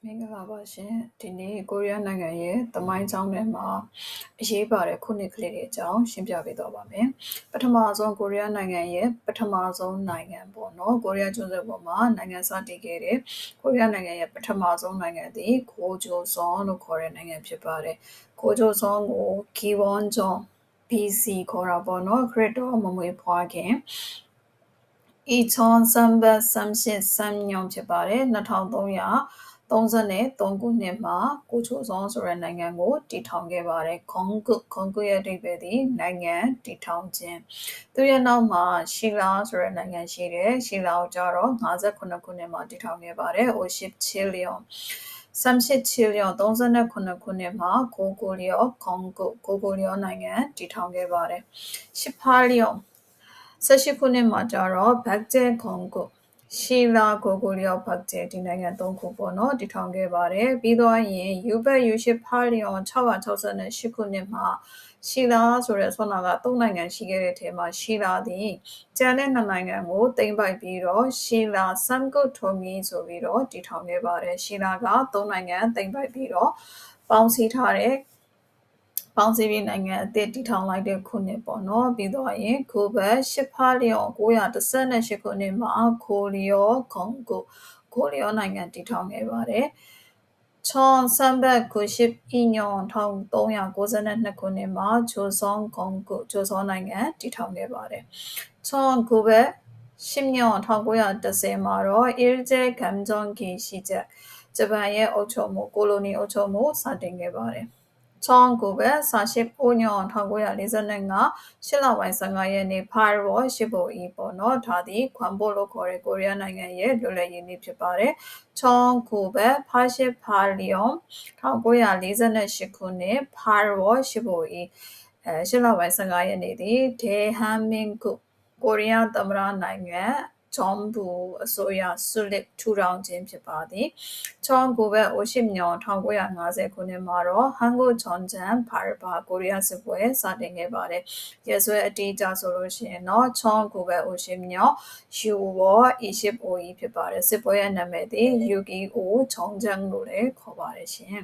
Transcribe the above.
မင်္ဂလာပါရှင်ဒီနေ့ကိုရီးယားနိုင်ငံရဲ့သမိုင်းကြောင်းထဲမှာအရေးပါတဲ့ခုနှစ်ကလေးတွေအကြောင်းရှင်းပြပေးသွားပါမယ်ပထမဆုံးကိုရီးယားနိုင်ငံရဲ့ပထမဆုံးနိုင်ငံပေါ့နော်ကိုရီးယားကျွန်းဆွယ်ပေါ်မှာနိုင်ငံစတည်ခဲ့တဲ့ကိုရီးယားနိုင်ငံရဲ့ပထမဆုံးနိုင်ငံသည်ကိုဂျိုဆွန်လို့ခေါ်တဲ့နိုင်ငံဖြစ်ပါတယ်ကိုဂျိုဆွန်ကိုဂီဝွန်ဂျွန် BC ခေါ်တာပေါ့နော်ခရစ်တော်မမွေးဖွားခင်2333ဖြစ်ပါတယ်2333ခုနှစ်မှာကိုချိုဇွန်ဆိုတဲ့နိုင်ငံကိုတည်ထောင်ခဲ့ပါတယ်ခွန်ကုရဲ့အဓိပ္ပာယ်သည်နိုင်ငံတည်ထောင်ခြင်းသူရဲ့နောက်မှာရှီလာဆိုတဲ့နိုင်ငံရှိတယ်ရှီလာကိုကြတော့58ခုနှစ်မှာတည်ထောင်ခဲ့ပါတယ်38 ချီလီယွန်39ခုနှစ်မှာကိုကိုလျောနိုင်ငံတည်ထောင်ခဲ့ပါတယ်18လျော18ခုနှစ်မှာကြတော့ဘက်ဂျဲခွန်ကုရှီလာကိုကိုလျောဘက်ဂျဲဒီနိုင်ငံ3ခုပေါ့နော်တည်ထောင်ခဲ့ပါတယ်ပြီးတော့ရင်ယူဘက်ယူ18လျော668ခုနှစ်မှာရှီလာဆိုတဲ့ဆွမ်းနာက3နိုင်ငံရှိခဲ့တဲ့ထဲမှာရှီလာသည်ကျန်တဲ့2နိုင်ငံကိုသိမ်းပိုက်ပြီးတော့ရှီလာဆမ်ကုထိုမီဆိုပြီးတော့တည်ထောင်ခဲ့ပါတယ်ရှီလာက3နိုင်ငံသိမ်းပိုက်ပြီးတော့ပေါင်းစည်းထားတဲ့ပေါင်းစည်းပြီးနိုင်ငံအသစ်တည်ထောင်လိုက်တဲ့ခုနှစ်ပေါ့နော်ပြီးတော့ရင်ကိုဘက်18လျော918ခုနှစ်မှာကိုလျောခွန်ကုကိုလျောနိုင်ငံတည်ထောင်ခဲ့ပါတယ်ချွန်ဆမ်ဘက်ကိုရှိပီညွန်1392ခုနှစ်မှာဂျိုဆွန်ခွန်ကုဂျိုဆွန်နိုင်ငံတည်ထောင်ခဲ့ပါတယ်ချွန်ကိုဘက်10ညွန်1910မှာတော့အီရဂျဲဂမ်ဂျွန်ကီရှိချက်ဂျပန်ရဲ့အုပ်ချုပ်မှုကိုလိုနီအုပ်ချုပ်မှုစတင်ခဲ့ပါတယ်1945 1945 8လပိုင်း15ရက်နေ့ဖာရောရှိဖို့ဤပေါ့နော်ဒါသည်ခွမ်ဘိုလို့ခေါ်တဲ့ကိုရီးယားနိုင်ငံရဲ့လွတ်လပ်ရေးနေ့ဖြစ်ပါတယ်1945ဖာရှိဖာလျောန်1948ခုနှစ်ဖာရောရှိဖို့ဤ8လပိုင်း15ရက်နေ့သည်ဒေဟန်မင်ကုကိုရီးယားသမ္မတနိုင်ငံဂျွန်ဘူအစိုးရဆုလစ်ထူထောင်ခြင်းဖြစ်ပါသည်1950ည1950ခုနှစ်မှာတော့ဟန်ကိုချွန်ဂျန်ဖာရဘာကိုရီးယားစစ်ပွဲစတင်ခဲ့ပါတယ်ရဲဆွဲအတိအကျဆိုလို့ရှိရင်တော့1950ညယူဝေါ်20 ဖြစ်ပါတယ်စစ်ပွဲရဲ့နာမည်သည်ယူကီအိုချွန်ဂျန်လို့လည်းခေါ်ပါတယ်ရှင်